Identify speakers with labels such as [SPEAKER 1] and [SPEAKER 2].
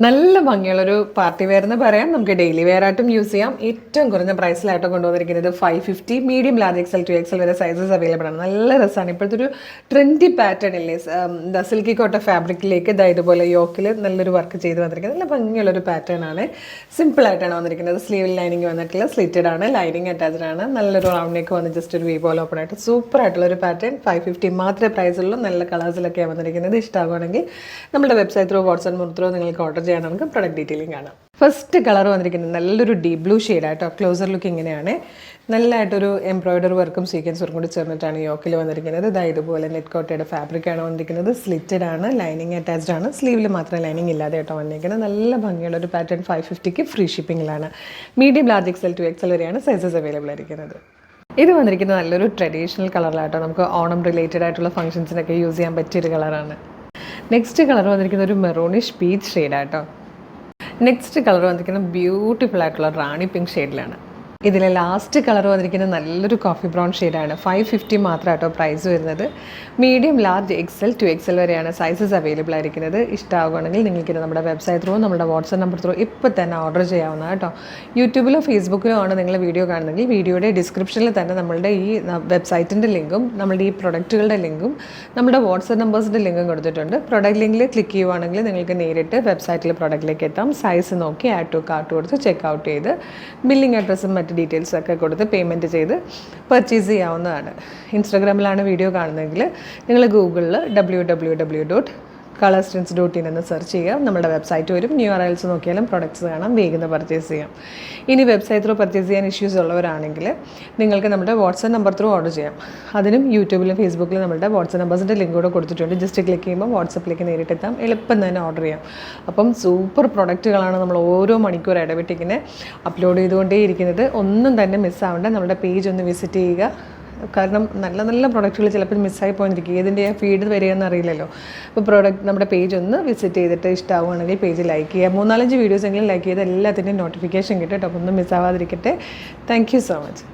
[SPEAKER 1] നല്ല ഭംഗിയുള്ളൊരു party wear എന്ന് പറയാം. നമുക്ക് ഡെയിലി വെയർ ആയിട്ടും യൂസ് ചെയ്യാം. ഏറ്റവും കുറഞ്ഞ പ്രൈസിലായിട്ട് കൊണ്ടുവന്നിരിക്കുന്നത് 550 medium large XL to XL വരെ സൈസസ് അവൈലബിൾ ആണ്. നല്ല രസമാണ്. ഇപ്പോഴത്തെ ഒരു ട്രെൻഡി പാറ്റേൺ ഇല്ലേ, എന്താ സിൽക്കി കോട്ട ഫാബ്രിക്കിലേക്ക് ഇതുപോലെ യോക്കിൽ നല്ലൊരു വർക്ക് ചെയ്ത് വന്നിരിക്കുന്നത്. നല്ല ഭംഗിയുള്ളൊരു പാറ്റേൺ ആണ്. സിമ്പിളായിട്ടാണ് വന്നിരിക്കുന്നത്. സ്ലീവിൽ ലൈനിങ് വന്നിട്ടുള്ള സ്ലിറ്റഡ് ആണ്, ലൈനിങ് അറ്റാച്ച്ഡ് ആണ്. നല്ലൊരു റൗണ്ട് നെക്ക് വന്ന് ജസ്റ്റ് ഒരു വി പോലെ ഓപ്പൺ ആയിട്ട് സൂപ്പർ ആയിട്ടുള്ളൊരു പാറ്റേൺ. 550 മാത്രമേ പ്രൈസുള്ളൂ. നല്ല കളേഴ്സിലൊക്കെയാണ് വന്നിരിക്കുന്നത്. ഇഷ്ടമാകുകയാണെങ്കിൽ നമ്മുടെ വെബ്സൈറ്റ് ത്രൂ വാട്സ്ആപ്പ് ത്രൂ നിങ്ങൾക്ക് ഓർഡർ ചെയ്യാൻ നമുക്ക് പ്രൊഡക്റ്റ് ഡീറ്റെയിലിംഗ് കാണാം. ഫസ്റ്റ് കളർ വന്നിരിക്കുന്നത് നല്ലൊരു ഡീപ് ബ്ലൂ ഷെയ്ഡായിട്ടോ. ക്ലോസർ ലുക്ക് ഇങ്ങനെയാണ്. നല്ലതായിട്ടൊരു എംബ്രോയിഡറി വർക്കും സീക്വൻസ് വർക്കും കൂടി ചേർന്നിട്ടാണ് യോക്കിൽ വന്നിരിക്കുന്നത്. ഇതുപോലെ നെറ്റ് കോട്ടയുടെ ഫാബ്രിക്കാണ് വന്നിരിക്കുന്നത്. സ്ലിറ്റഡ് ആണ്, ലൈനിങ് അറ്റാച്ച്ഡ് ആണ്. സ്ലീവിൽ മാത്രം ലൈനിങ് ഇല്ലാതെ കേട്ടോ വന്നിരിക്കുന്നത്. നല്ല ഭംഗിയുള്ള ഒരു പാറ്റേൺ. 550ക്ക് ഫ്രീ ഷിപ്പിങ്ങിലാണ്. Medium large XL to XL വരെയാണ് സൈസസ് അവൈലബിൾ ആയിരിക്കുന്നത്. ഇത് വന്നിരിക്കുന്നത് നല്ലൊരു ട്രഡീഷണൽ കളറിലായിട്ടോ. നമുക്ക് ഓണം റിലേറ്റഡ് ആയിട്ടുള്ള ഫംഗ്ഷൻസിനൊക്കെ യൂസ് ചെയ്യാൻ പറ്റിയൊരു കളറാണ്. നെക്സ്റ്റ് കളർ വന്നിരിക്കുന്ന ഒരു മെറൂണിഷ് പീച്ച് ഷെയ്ഡാട്ടോ. നെക്സ്റ്റ് കളർ വന്നിരിക്കുന്നത് ബ്യൂട്ടിഫുൾ ആയിട്ടുള്ള റാണി പിങ്ക് ഷെയ്ഡിലാണ്. ഇതിലെ ലാസ്റ്റ് കളർ വന്നിരിക്കുന്നത് നല്ലൊരു കോഫി ബ്രൗൺ ഷെയ്ഡാണ്. 550 മാത്രമായിട്ടോ പ്രൈസ് വരുന്നത്. Medium large XL to XL വരെയാണ് സൈസസ് അവൈലബിൾ ആയിരിക്കുന്നത്. ഇഷ്ടമാകുകയാണെങ്കിൽ നിങ്ങൾക്കിത് നമ്മുടെ വെബ്സൈറ്റ് ത്രൂ നമ്മുടെ വാട്സ്ആപ്പ് നമ്പർ ത്രൂ ഇപ്പോൾ തന്നെ ഓർഡർ ചെയ്യാവുന്നതാണ് കേട്ടോ. യൂട്യൂബിലോ ഫേസ്ബുക്കിലോ ആണ് നിങ്ങൾ വീഡിയോ കാണുന്നെങ്കിൽ വീഡിയോയുടെ ഡിസ്ക്രിപ്ഷനിൽ തന്നെ നമ്മളുടെ ഈ വെബ്സൈറ്റിൻ്റെ ലിങ്കും നമ്മുടെ ഈ പ്രൊഡക്റ്റുകളുടെ ലിങ്കും നമ്മുടെ വാട്സ്ആപ്പ് നമ്പേഴ്സിൻ്റെ ലിങ്കും കൊടുത്തിട്ടുണ്ട്. പ്രൊഡക്റ്റ് ലിങ്കിൽ ക്ലിക്ക് ചെയ്യുവാണെങ്കിൽ നിങ്ങൾക്ക് നേരിട്ട് വെബ്സൈറ്റിൽ പ്രൊഡക്റ്റിലേക്ക് എത്താം. സൈസ് നോക്കി ആഡ് ടു കാർട്ട് കൊടുത്ത് ചെക്ക് ഔട്ട് ചെയ്ത് ബില്ലിംഗ് അഡ്രസ്സും ഡീറ്റെയിൽസൊക്കെ കൊടുത്ത് പേയ്മെൻറ്റ് ചെയ്ത് പർച്ചേസ് ചെയ്യാവുന്നതാണ്. ഇൻസ്റ്റാഗ്രാമിലാണ് വീഡിയോ കാണുന്നതെങ്കിൽ നിങ്ങൾ ഗൂഗിളിൽ www.colorstrints.in എന്ന് സെർച്ച് ചെയ്യുക. നമ്മുടെ വെബ്സൈറ്റ് വരും. ന്യൂ അറൈവൽസ് നോക്കിയാലും പ്രൊഡക്ട്സ് കാണാം. വേഗം പർച്ചേസ് ചെയ്യാം. ഇനി വെബ്സൈറ്റ് ത്രൂ പർച്ചേസ് ചെയ്യാൻ ഇഷ്യൂസ് ഉള്ളവരാണെങ്കിൽ നിങ്ങൾക്ക് നമ്മുടെ വാട്സ്ആപ്പ് നമ്പർ ത്രൂ ഓർഡർ ചെയ്യാം. അതിനും യൂട്യൂബിലും ഫേസ്ബുക്കിലും നമ്മുടെ വാട്സ്ആപ്പ് നമ്പേഴ്സിൻ്റെ ലിങ്ക് കൂടെ കൊടുത്തിട്ടുണ്ട്. ജസ്റ്റ് ക്ലിക്ക് ചെയ്യുമ്പോൾ വാട്സപ്പിലേക്ക് നേരിട്ടെത്താം. എളുപ്പം തന്നെ ഓർഡർ ചെയ്യാം. അപ്പം സൂപ്പർ പ്രൊഡക്റ്റുകളാണ് നമ്മൾ ഓരോ മണിക്കൂർ ഇടവിട്ടിങ്ങനെ അപ്ലോഡ് ചെയ്തുകൊണ്ടേയിരിക്കുന്നത്. ഒന്നും തന്നെ മിസ്സാവേണ്ട. നമ്മുടെ പേജ് ഒന്ന് വിസിറ്റ് ചെയ്യുക. കാരണം നല്ല നല്ല പ്രൊഡക്റ്റുകൾ ചിലപ്പോൾ മിസ്സായി പോയിരിക്കും. ഏതിൻ്റെ ഫീഡ് വരികയെന്ന് അറിയില്ലല്ലോ. അപ്പോൾ നമ്മുടെ പേജ് ഒന്ന് വിസിറ്റ് ചെയ്തിട്ട് ഇഷ്ടമാവുകയാണെങ്കിൽ പേജ് ലൈക്ക് ചെയ്യുക. 3-4 വീഡിയോസ് എങ്കിലും ലൈക്ക് ചെയ്ത് എല്ലാത്തിൻ്റെയും നോട്ടിഫിക്കേഷൻ കിട്ടും. അപ്പോൾ ഒന്നും മിസ്സാവാതിരിക്കട്ടെ. Thank you so much.